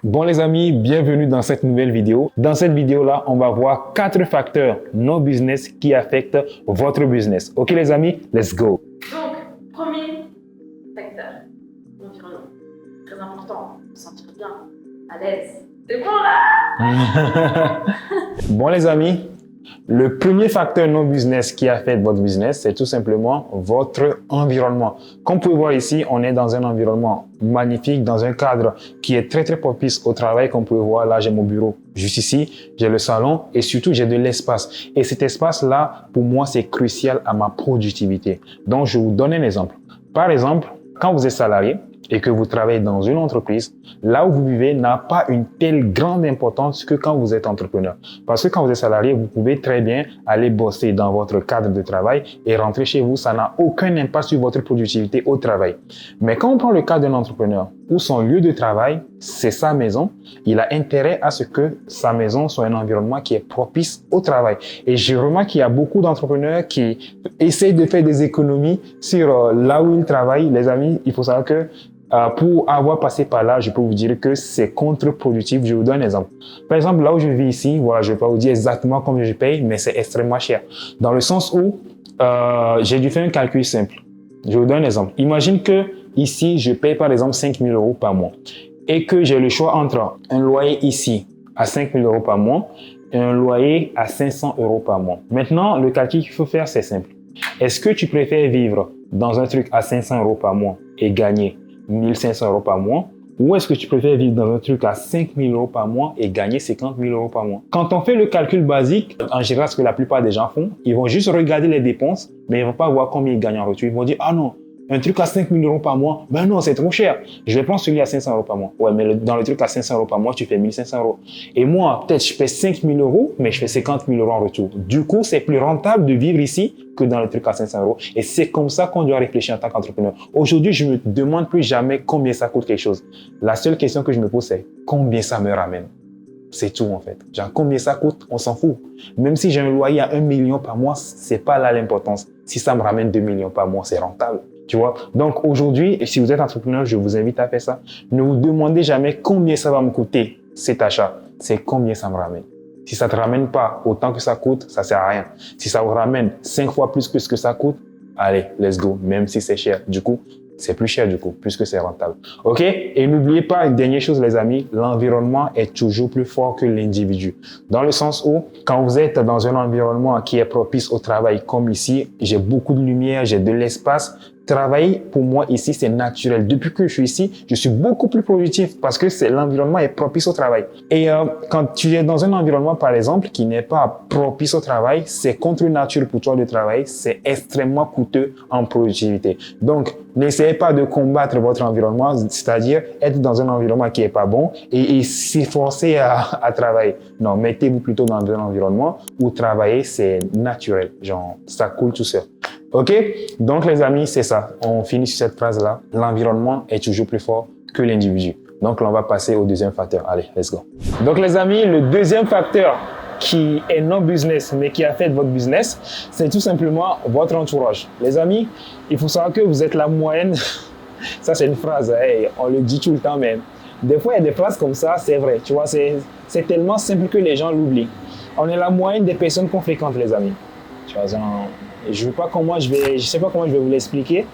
Bon les amis, bienvenue dans cette nouvelle vidéo. Dans cette vidéo-là, on va voir 4 facteurs non business qui affectent votre business. Ok les amis, let's go. Donc, premier facteur, l'environnement. Très important, se sentir bien, à l'aise. C'est bon là? Bon les amis, le premier facteur non business qui affecte votre business, c'est tout simplement votre environnement. Comme vous pouvez voir ici, on est dans un environnement magnifique, dans un cadre qui est très propice au travail. Comme vous pouvez voir, là j'ai mon bureau juste ici, j'ai le salon et surtout j'ai de l'espace. Et cet espace-là, pour moi, c'est crucial à ma productivité. Donc je vous donne un exemple. Par exemple, quand vous êtes salarié et que vous travaillez dans une entreprise, là où vous vivez n'a pas une telle grande importance que quand vous êtes entrepreneur. Parce que quand vous êtes salarié, vous pouvez très bien aller bosser dans votre cadre de travail et rentrer chez vous. Ça n'a aucun impact sur votre productivité au travail. Mais quand on prend le cas d'un entrepreneur où son lieu de travail, c'est sa maison, il a intérêt à ce que sa maison soit un environnement qui est propice au travail. Et j'ai remarqué qu'il y a beaucoup d'entrepreneurs qui essayent de faire des économies sur là où ils travaillent. Les amis, il faut savoir que pour avoir passé par là, je peux vous dire que c'est contre-productif. Je vous donne un exemple. Par exemple, là où je vis ici, voilà, je ne vais pas vous dire exactement combien je paye, mais c'est extrêmement cher. Dans le sens où j'ai dû faire un calcul simple. Je vous donne un exemple. Imagine que ici, je paye par exemple 5 000 euros par mois et que j'ai le choix entre un loyer ici à 5 000 euros par mois et un loyer à 500 euros par mois. Maintenant, le calcul qu'il faut faire, c'est simple. Est-ce que tu préfères vivre dans un truc à 500 euros par mois et gagner 1 500 euros par mois, ou est-ce que tu préfères vivre dans un truc à 5 000 euros par mois et gagner 50 000 euros par mois? Quand on fait le calcul basique, en général, ce que la plupart des gens font, ils vont juste regarder les dépenses, mais ils ne vont pas voir combien ils gagnent en retour. Ils vont dire, ah non, un truc à 5 000 euros par mois, ben non, c'est trop cher. Je vais prendre celui à 500 euros par mois. Ouais, mais dans le truc à 500 euros par mois, tu fais 1 500 euros. Et moi, peut-être, je fais 5 000 euros, mais je fais 50 000 euros en retour. Du coup, c'est plus rentable de vivre ici que dans le truc à 500 euros. Et c'est comme ça qu'on doit réfléchir en tant qu'entrepreneur. Aujourd'hui, je me demande plus jamais combien ça coûte quelque chose. La seule question que je me pose, c'est combien ça me ramène? C'est tout en fait. Genre, combien ça coûte, on s'en fout. Même si j'ai un loyer à 1 million par mois, c'est pas là l'importance. Si ça me ramène 2 millions par mois, c'est rentable. Tu vois? Donc aujourd'hui, si vous êtes entrepreneur, je vous invite à faire ça. Ne vous demandez jamais combien ça va me coûter cet achat. C'est combien ça me ramène. Si ça te ramène pas autant que ça coûte, ça sert à rien. Si ça vous ramène 5 fois plus que ce que ça coûte, allez, let's go. Même si c'est cher. Du coup, c'est plus cher du coup, puisque c'est rentable. OK? Et n'oubliez pas une dernière chose, les amis, l'environnement est toujours plus fort que l'individu. Dans le sens où, quand vous êtes dans un environnement qui est propice au travail, comme ici, j'ai beaucoup de lumière, j'ai de l'espace. Travailler, pour moi, ici, c'est naturel. Depuis que je suis ici, je suis beaucoup plus productif parce que l'environnement est propice au travail. Et quand tu es dans un environnement, par exemple, qui n'est pas propice au travail, c'est contre nature pour toi de travailler, c'est extrêmement coûteux en productivité. Donc, n'essayez pas de combattre votre environnement, c'est-à-dire être dans un environnement qui est pas bon et s'efforcer à travailler. Non, mettez-vous plutôt dans un environnement où travailler, c'est naturel. Genre, ça coule tout seul. OK? Donc, les amis, c'est ça. On finit sur cette phrase-là. L'environnement est toujours plus fort que l'individu. Donc, là, on va passer au deuxième facteur. Allez, let's go. Donc, les amis, le deuxième facteur qui est non business, mais qui affecte votre business, c'est tout simplement votre entourage. Les amis, il faut savoir que vous êtes la moyenne. Ça, c'est une phrase. Hey, on le dit tout le temps, mais des fois, il y a des phrases comme ça, c'est vrai. Tu vois, c'est tellement simple que les gens l'oublient. On est la moyenne des personnes qu'on fréquente, les amis. Tu vois, je sais pas comment je vais vous l'expliquer,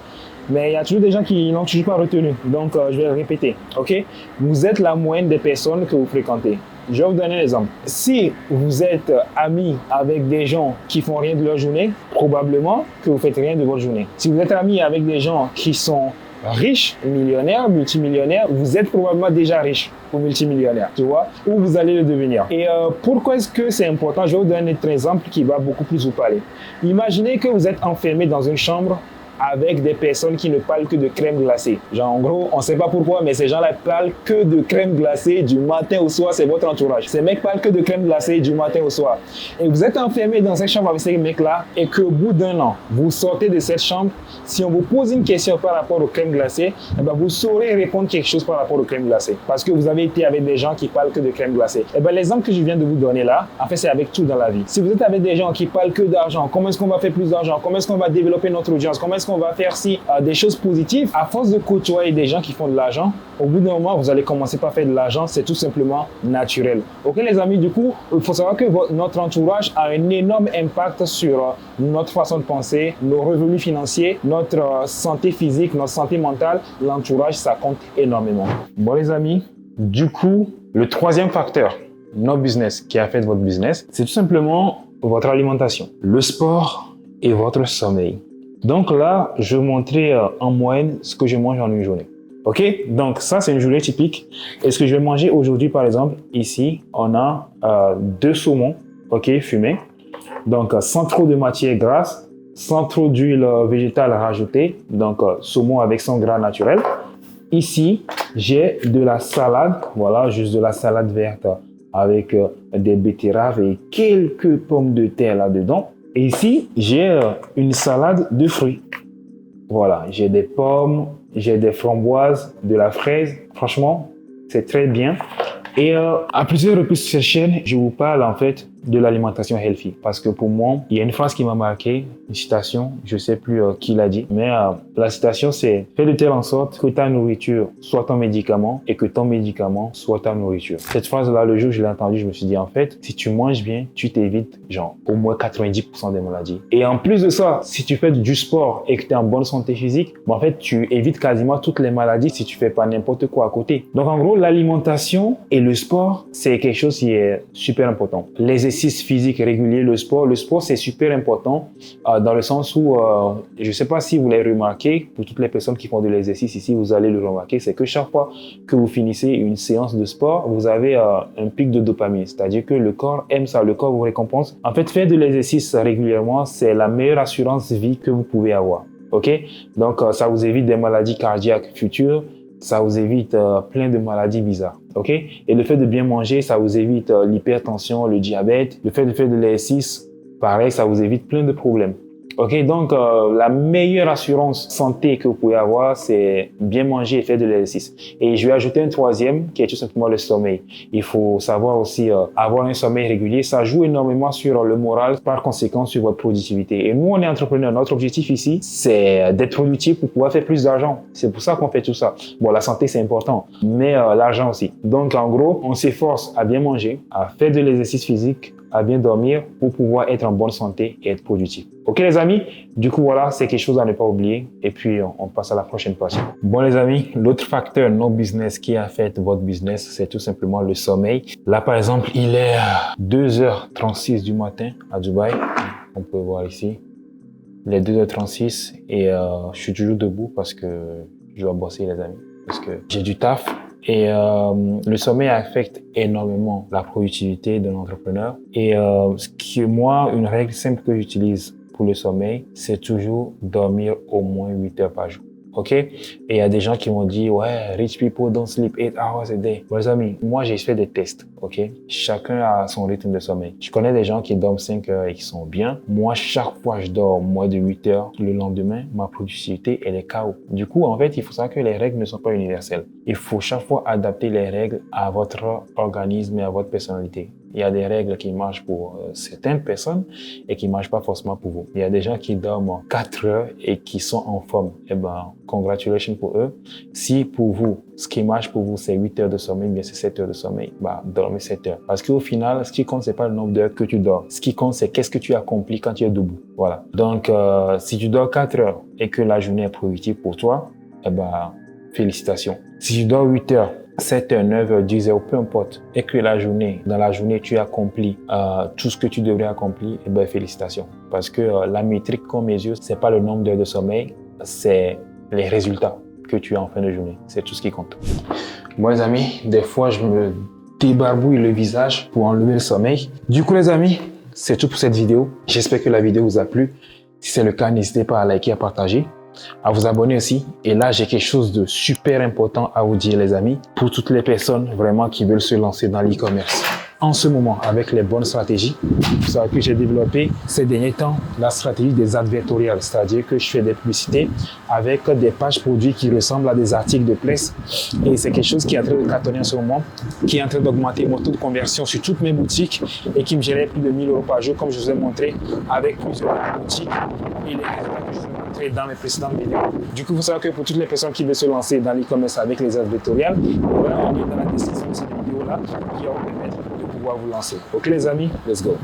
mais il y a toujours des gens qui n'ont toujours pas retenu. Donc, je vais le répéter. OK? Vous êtes la moyenne des personnes que vous fréquentez. Je vais vous donner un exemple. Si vous êtes ami avec des gens qui font rien de leur journée, probablement que vous faites rien de votre journée. Si vous êtes ami avec des gens qui sont riches, millionnaires, multimillionnaires, vous êtes probablement déjà riche ou multimillionnaire, tu vois, ou vous allez le devenir. Et pourquoi est-ce que c'est important? Je vais vous donner un autre exemple qui va beaucoup plus vous parler. Imaginez que vous êtes enfermé dans une chambre avec des personnes qui ne parlent que de crème glacée. Genre, en gros, on ne sait pas pourquoi, mais ces gens-là parlent que de crème glacée du matin au soir, c'est votre entourage. Ces mecs parlent que de crème glacée du matin au soir. Et vous êtes enfermé dans cette chambre avec ces mecs-là, et qu'au bout d'1 an, vous sortez de cette chambre, si on vous pose une question par rapport aux crèmes glacées, eh ben, vous saurez répondre quelque chose par rapport aux crèmes glacées. Parce que vous avez été avec des gens qui parlent que de crème glacée. Eh ben, l'exemple que je viens de vous donner là, en fait, c'est avec tout dans la vie. Si vous êtes avec des gens qui parlent que d'argent, comment est-ce qu'on va faire plus d'argent? Comment est-ce qu'on va développer notre audience? Comment est-ce qu'on va faire si des choses positives, à force de côtoyer des gens qui font de l'argent, au bout d'un moment, vous allez commencer par faire de l'argent, c'est tout simplement naturel. Ok les amis, du coup, il faut savoir que notre entourage a un énorme impact sur notre façon de penser, nos revenus financiers, notre santé physique, notre santé mentale. L'entourage, ça compte énormément. Bon les amis, du coup, le troisième facteur, notre business, qui affecte votre business, c'est tout simplement votre alimentation, le sport et votre sommeil. Donc là, je vais vous montrer en moyenne ce que je mange en une journée. Ok, donc ça c'est une journée typique. Et ce que je vais manger aujourd'hui, par exemple, ici, on a 2 saumons, ok, fumés. Donc sans trop de matière grasse, sans trop d'huile végétale rajoutée. Donc saumon avec son gras naturel. Ici, j'ai de la salade, voilà, juste de la salade verte avec des betteraves et quelques pommes de terre là-dedans. Et ici, j'ai une salade de fruits. Voilà, j'ai des pommes, j'ai des framboises, de la fraise. Franchement, c'est très bien. Et à plusieurs reprises sur cette chaîne, je vous parle en fait de l'alimentation healthy. Parce que pour moi, il y a une phrase qui m'a marqué, une citation, je ne sais plus qui l'a dit, mais la citation c'est « Fais de telle en sorte que ta nourriture soit ton médicament et que ton médicament soit ta nourriture ». Cette phrase-là, le jour où je l'ai entendue, je me suis dit en fait, si tu manges bien, tu t'évites genre au moins 90% des maladies. Et en plus de ça, si tu fais du sport et que tu es en bonne santé physique, en fait, tu évites quasiment toutes les maladies si tu fais pas n'importe quoi à côté. Donc en gros, l'alimentation et le sport, c'est quelque chose qui est super important. L'exercice physique régulier, le sport c'est super important dans le sens où, je ne sais pas si vous l'avez remarqué, pour toutes les personnes qui font de l'exercice ici, vous allez le remarquer, c'est que chaque fois que vous finissez une séance de sport, vous avez un pic de dopamine, c'est-à-dire que le corps aime ça, le corps vous récompense. En fait, faire de l'exercice régulièrement, c'est la meilleure assurance vie que vous pouvez avoir. Ok? Donc, ça vous évite des maladies cardiaques futures, ça vous évite plein de maladies bizarres. Ok? Et le fait de bien manger, ça vous évite l'hypertension, le diabète. Le fait de faire de l'exercice, pareil, ça vous évite plein de problèmes. Ok, donc la meilleure assurance santé que vous pouvez avoir, c'est bien manger et faire de l'exercice. Et je vais ajouter un troisième qui est tout simplement le sommeil. Il faut savoir aussi avoir un sommeil régulier. Ça joue énormément sur le moral, par conséquent sur votre productivité. Et nous, on est entrepreneurs. Notre objectif ici, c'est d'être productif pour pouvoir faire plus d'argent. C'est pour ça qu'on fait tout ça. Bon, la santé, c'est important, mais l'argent aussi. Donc, en gros, on s'efforce à bien manger, à faire de l'exercice physique, à bien dormir pour pouvoir être en bonne santé et être productif. Ok les amis, du coup voilà, c'est quelque chose à ne pas oublier et puis on passe à la prochaine partie. Bon les amis, l'autre facteur non business qui affecte votre business, c'est tout simplement le sommeil. Là par exemple, il est 2h36 du matin à Dubaï, on peut voir ici. Il est 2h36 et je suis toujours debout parce que je dois bosser les amis, parce que j'ai du taf. Et le sommeil affecte énormément la productivité de l'entrepreneur. Et moi, une règle simple que j'utilise pour le sommeil, c'est toujours dormir au moins 8 heures par jour. Ok? Et il y a des gens qui m'ont dit, ouais, rich people don't sleep 8 hours a day. Bon, les amis, moi, j'ai fait des tests. Ok? Chacun a son rythme de sommeil. Je connais des gens qui dorment 5 heures et qui sont bien. Moi, chaque fois je dors moins de 8 heures, le lendemain, ma productivité, elle est KO. Du coup, en fait, il faut savoir que les règles ne sont pas universelles. Il faut chaque fois adapter les règles à votre organisme et à votre personnalité. Il y a des règles qui marchent pour certaines personnes et qui ne marchent pas forcément pour vous. Il y a des gens qui dorment 4 heures et qui sont en forme. Eh ben, congratulations pour eux. Si pour vous, ce qui marche pour vous, c'est 8 heures de sommeil, bien c'est 7 heures de sommeil, bah, dormez 7 heures. Parce qu'au final, ce qui compte, c'est pas le nombre d'heures que tu dors. Ce qui compte, c'est qu'est-ce que tu accomplis quand tu es debout. Voilà. Donc, si tu dors 4 heures et que la journée est productive pour toi, eh ben, félicitations. Si tu dors 8 heures, 7 heures, 9 heures, 10 heures, peu importe, et que dans la journée, tu accomplis tout ce que tu devrais accomplir, eh ben, félicitations. Parce que la métrique qu'on mesure, c'est pas le nombre d'heures de sommeil, c'est les résultats que tu as en fin de journée. C'est tout ce qui compte. Bon, les amis, des fois, je me débarbouille le visage pour enlever le sommeil. Du coup, les amis, c'est tout pour cette vidéo. J'espère que la vidéo vous a plu. Si c'est le cas, n'hésitez pas à liker, à partager, à vous abonner aussi. Et là, j'ai quelque chose de super important à vous dire, les amis, pour toutes les personnes vraiment qui veulent se lancer dans l'e-commerce. en ce moment avec les bonnes stratégies. Vous savez que j'ai développé ces derniers temps la stratégie des advertoriales, c'est-à-dire que je fais des publicités avec des pages produits qui ressemblent à des articles de presse et c'est quelque chose qui est en train de cartonner en ce moment, qui est en train d'augmenter mon taux de conversion sur toutes mes boutiques et qui me génère plus de 1 000 € par jour comme je vous ai montré avec plusieurs boutiques et les résultats que je vous ai montrés dans mes précédentes vidéos. Du coup, vous savez que pour toutes les personnes qui veulent se lancer dans l'e-commerce avec les advertoriales, voilà un lien dans la description de cette vidéo-là qui va vous permettre de pouvoir vous lancer. Ok les amis, let's go.